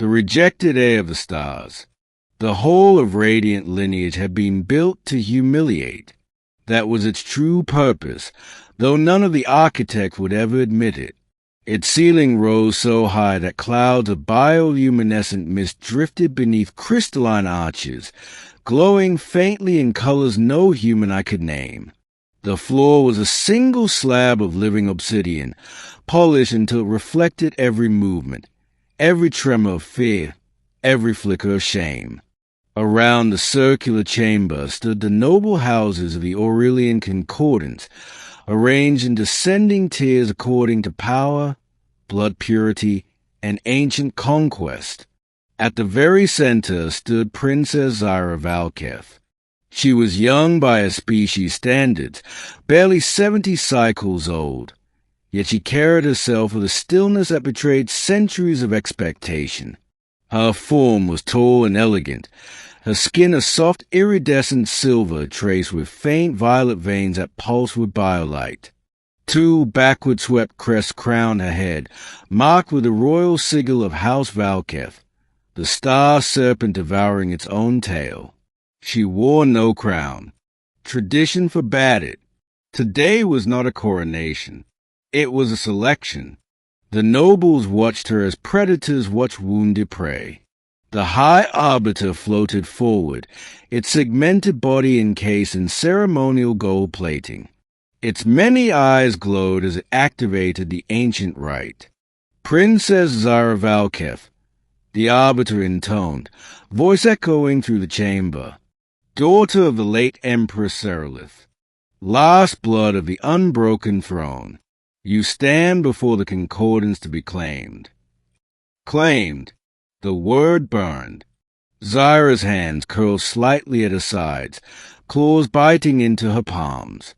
the rejected heir of the stars. The whole of radiant lineage had been built to humiliate. That was its true purpose, though none of the architects would ever admit it. Its ceiling rose so high that clouds of bioluminescent mist drifted beneath crystalline arches, glowing faintly in colors no human eye could name. The floor was a single slab of living obsidian, polished until it reflected every movement, every tremor of fear, every flicker of shame. Around the circular chamber stood the noble houses of the Aurelian Concordance, arranged in descending tiers according to power, blood purity, and ancient conquest. At the very center stood Princess Zyra Valketh. She was young by a species standards, barely 70 cycles old, yet she carried herself with a stillness that betrayed centuries of expectation. Her form was tall and elegant, her skin a soft iridescent silver traced with faint violet veins that pulsed with biolight. 2 backward-swept crests crowned her head, marked with the royal sigil of House Valketh, the star serpent devouring its own tail. She wore no crown. Tradition forbade it. Today was not a coronation. It was a selection. The nobles watched her as predators watch wounded prey. The High Arbiter floated forward, its segmented body encased in ceremonial gold plating. Its many eyes glowed as it activated the ancient rite. Princess Zyra Valketh, the Arbiter intoned, voice echoing through the chamber. Daughter of the late Emperor Cerilith, last blood of the unbroken throne, you stand before the Concordance to be claimed. Claimed. The word burned. Zyra's hands curled slightly at her sides, claws biting into her palms.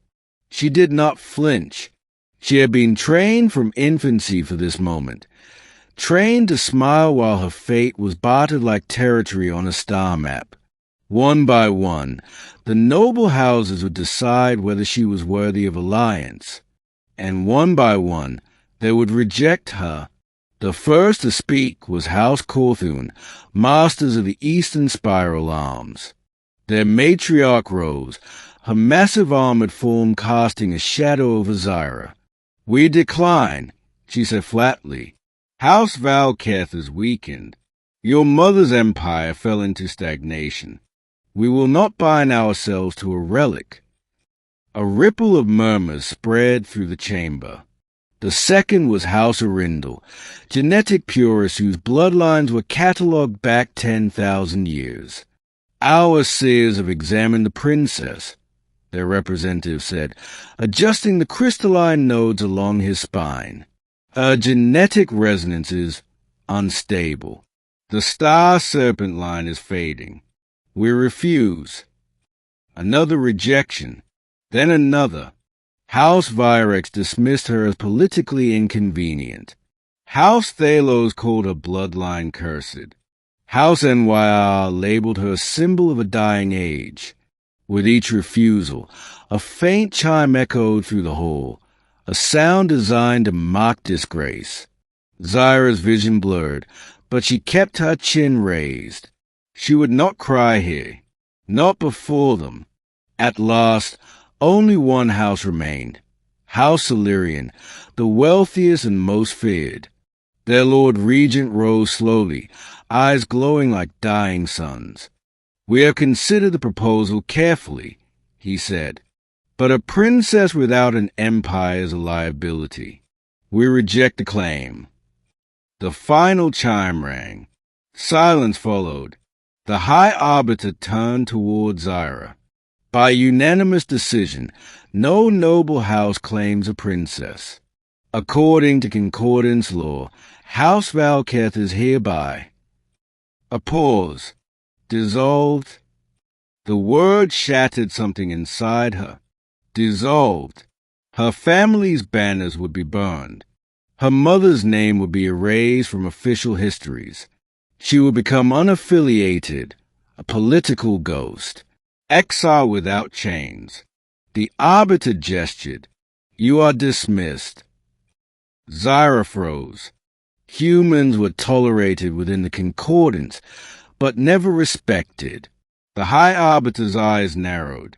She did not flinch. She had been trained from infancy for this moment, trained to smile while her fate was bartered like territory on a star map. One by one, the noble houses would decide whether she was worthy of alliance, and one by one, they would reject her. The first to speak was House Korthun, masters of the Eastern Spiral Arms. Their matriarch rose, her massive armored form casting a shadow over Zyra. We decline, she said flatly. House Valketh is weakened. Your mother's empire fell into stagnation. We will not bind ourselves to a relic. A ripple of murmurs spread through the chamber. The second was House Arindel, genetic purists whose bloodlines were catalogued back 10,000 years. Our seers have examined the princess, their representative said, adjusting the crystalline nodes along his spine. Her genetic resonance is unstable. The star serpent line is fading. We refuse. Another rejection, then another. House Virex dismissed her as politically inconvenient. House Thalos called her bloodline cursed. House NYR labeled her a symbol of a dying age. With each refusal, a faint chime echoed through the hall, a sound designed to mock disgrace. Zyra's vision blurred, but she kept her chin raised. She would not cry here, not before them. At last, only one house remained, House Illyrian, the wealthiest and most feared. Their Lord Regent rose slowly, eyes glowing like dying suns. We have considered the proposal carefully, he said, but a princess without an empire is a liability. We reject the claim. The final chime rang. Silence followed. The High Arbiter turned toward Zyra. By unanimous decision, no noble house claims a princess. According to Concordance law, House Valketh is hereby. A pause. Dissolved. The word shattered something inside her. Dissolved. Her family's banners would be burned. Her mother's name would be erased from official histories. She would become unaffiliated, a political ghost. Exile without chains. The Arbiter gestured. You are dismissed. Zyra froze. Humans were tolerated within the concordance, but never respected. The High Arbiter's eyes narrowed.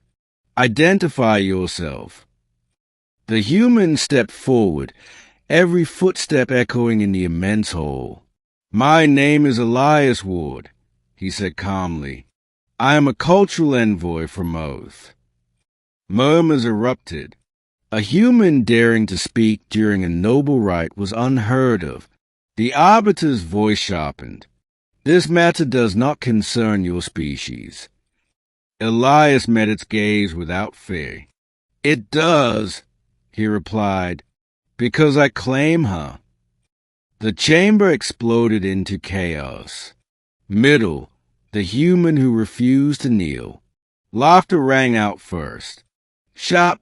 Identify yourself. The human stepped forward, every footstep echoing in the immense hall. My name is Elias Ward, he said calmly. I am a cultural envoy from Oath. Murmurs erupted. A human daring to speak during a noble rite was unheard of. The Arbiter's voice sharpened. This matter does not concern your species. Elias met its gaze without fear. It does, he replied, because I claim her. The chamber exploded into chaos. Middle, the human who refused to kneel. Laughter rang out first. Sharp,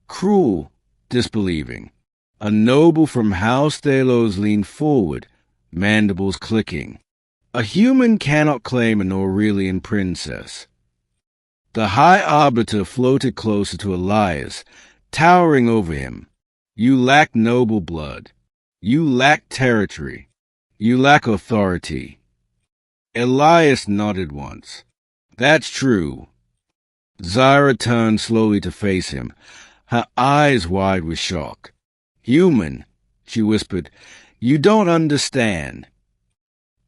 cruel, disbelieving. A noble from House Thalos leaned forward, mandibles clicking. A human cannot claim an Aurelian princess. The High Arbiter floated closer to Elias, towering over him. You lack noble blood. You lack territory. You lack authority. Elias nodded once. That's true. Zyra turned slowly to face him, her eyes wide with shock. Human, she whispered, you don't understand.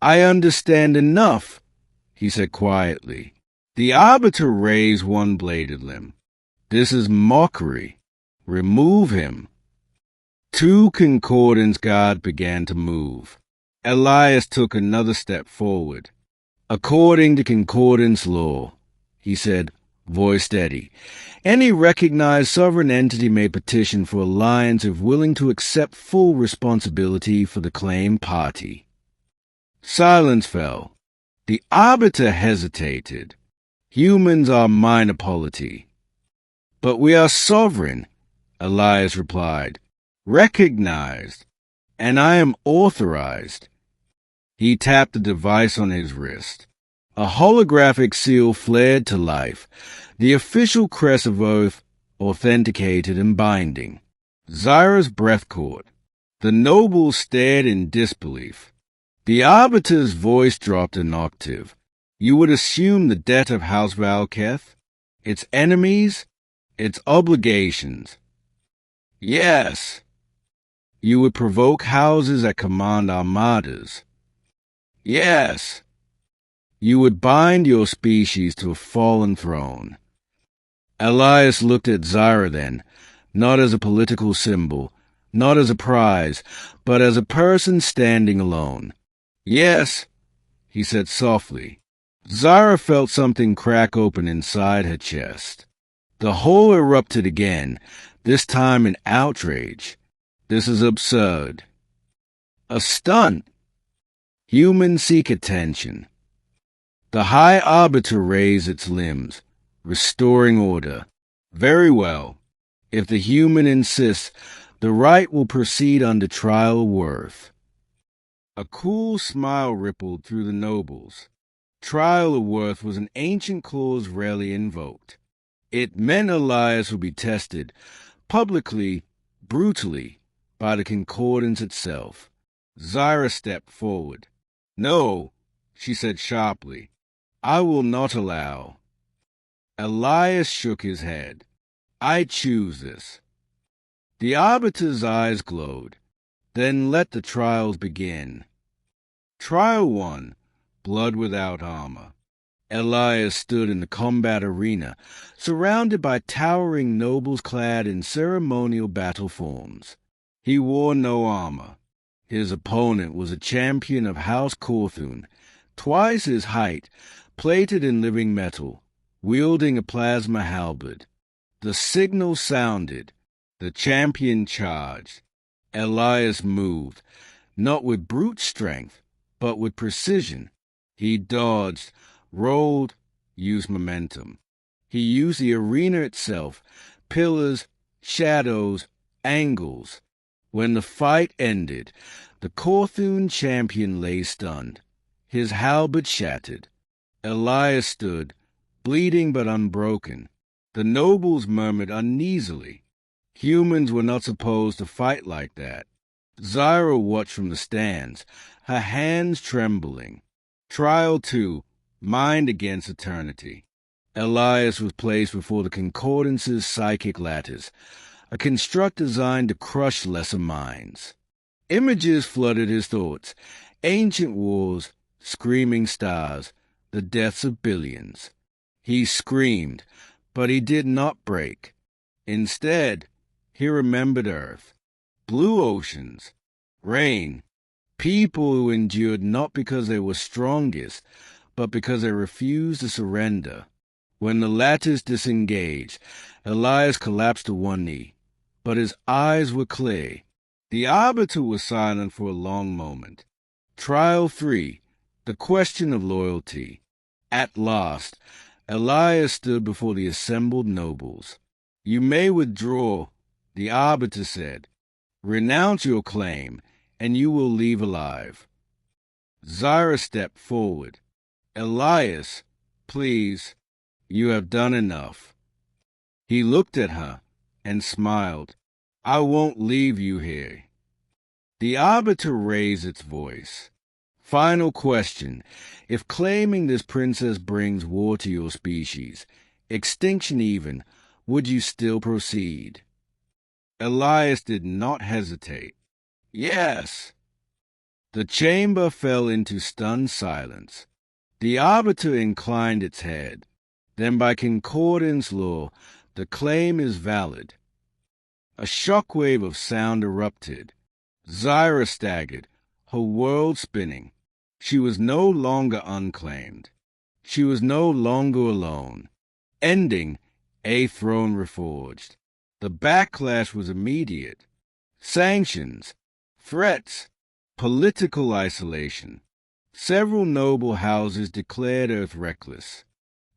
I understand enough, he said quietly. The Arbiter raised one bladed limb. This is mockery. Remove him. Two concordance guards began to move. Elias took another step forward. According to concordance law, he said, voice steady, any recognized sovereign entity may petition for alliance if willing to accept full responsibility for the claimed party. Silence fell. The Arbiter hesitated. Humans are minor polity. But we are sovereign, Elias replied. Recognized, and I am authorized. He tapped the device on his wrist. A holographic seal flared to life, the official crest of Oath authenticated and binding. Zyra's breath caught. The nobles stared in disbelief. The Arbiter's voice dropped an octave. You would assume the debt of House Valketh, its enemies, its obligations. Yes. You would provoke houses that command armadas. Yes. You would bind your species to a fallen throne. Elias looked at Zyra then, not as a political symbol, not as a prize, but as a person standing alone. Yes, he said softly. Zyra felt something crack open inside her chest. The hole erupted again, this time in outrage. This is absurd. A stunt. Humans seek attention. The High Arbiter raised its limbs, restoring order. Very well. If the human insists, the rite will proceed under trial of worth. A cool smile rippled through the nobles. Trial of worth was an ancient clause rarely invoked. It meant Elias would be tested, publicly, brutally, by the concordance itself. Zyra stepped forward. No, she said sharply. I will not allow. Elias shook his head. I choose this. The Arbiter's eyes glowed. Then let the trials begin. Trial 1. Blood without armor. Elias stood in the combat arena, surrounded by towering nobles clad in ceremonial battle forms. He wore no armor. His opponent was a champion of House Corthune, twice his height, plated in living metal, wielding a plasma halberd. The signal sounded. The champion charged. Elias moved, not with brute strength, but with precision. He dodged, rolled, used momentum. He used the arena itself, pillars, shadows, angles. When the fight ended, the Corthune champion lay stunned, his halberd shattered. Elias stood, bleeding but unbroken. The nobles murmured uneasily. Humans were not supposed to fight like that. Zyra watched from the stands, her hands trembling. Trial 2, Mind Against Eternity. Elias was placed before the Concordance's psychic lattice, a construct designed to crush lesser minds. Images flooded his thoughts, ancient wars, screaming stars, the deaths of billions. He screamed, but he did not break. Instead, he remembered Earth, blue oceans, rain, people who endured not because they were strongest, but because they refused to surrender. When the lattice disengaged, Elias collapsed to one knee, but his eyes were clear. The arbiter was silent for a long moment. Trial 3, The Question of Loyalty. At last, Elias stood before the assembled nobles. "You may withdraw," the arbiter said. "Renounce your claim, and you will leave alive." Zyra stepped forward. "Elias, please, you have done enough." He looked at her and smiled. "I won't leave you here." The arbiter raised its voice. "Final question. If claiming this princess brings war to your species, extinction even, would you still proceed?" Elias did not hesitate. "Yes." The chamber fell into stunned silence. The arbiter inclined its head. "Then by concordance law, the claim is valid." A shockwave of sound erupted. Zyra staggered, her world spinning. She was no longer unclaimed. She was no longer alone. Ending, a throne reforged. The backlash was immediate. Sanctions, threats, political isolation. Several noble houses declared Earth reckless,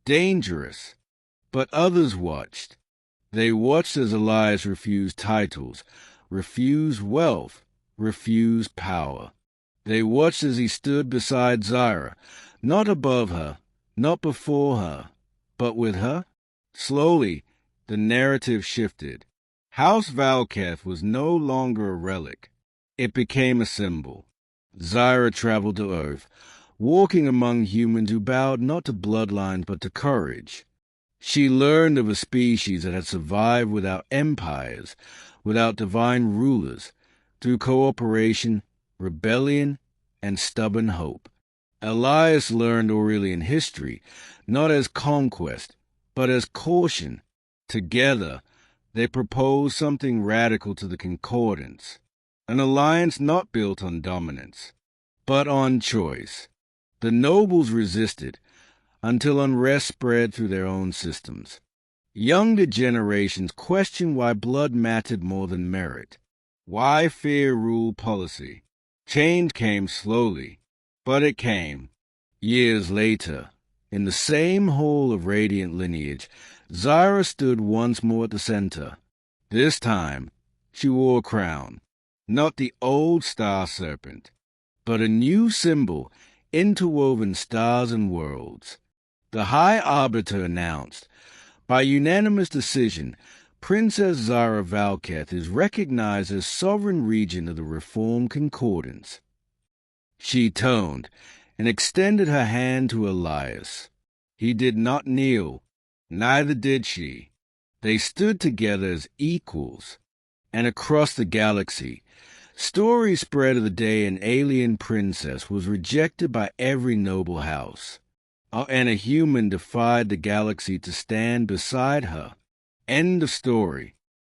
dangerous, but others watched. They watched as Elias refused titles, refused wealth, refused power. They watched as he stood beside Zyra, not above her, not before her, but with her. Slowly, the narrative shifted. House Valketh was no longer a relic. It became a symbol. Zyra traveled to Earth, walking among humans who bowed not to bloodlines but to courage. She learned of a species that had survived without empires, without divine rulers, through cooperation, rebellion, and stubborn hope. Elias learned Aurelian history, not as conquest, but as caution. Together, they proposed something radical to the Concordance, an alliance not built on dominance, but on choice. The nobles resisted, until unrest spread through their own systems. Younger generations questioned why blood mattered more than merit, why fear ruled policy. Change came slowly, but it came. Years later, in the same hall of radiant lineage, Zyra stood once more at the center. This time, she wore a crown, not the old star serpent, but a new symbol, interwoven stars and worlds. The High Arbiter announced, "By unanimous decision, Princess Zyra Valketh is recognized as sovereign regent of the Reformed Concordance." She toned and extended her hand to Elias. He did not kneel, neither did she. They stood together as equals, and across the galaxy, stories spread of the day an alien princess was rejected by every noble house, and a human defied the galaxy to stand beside her. End of story.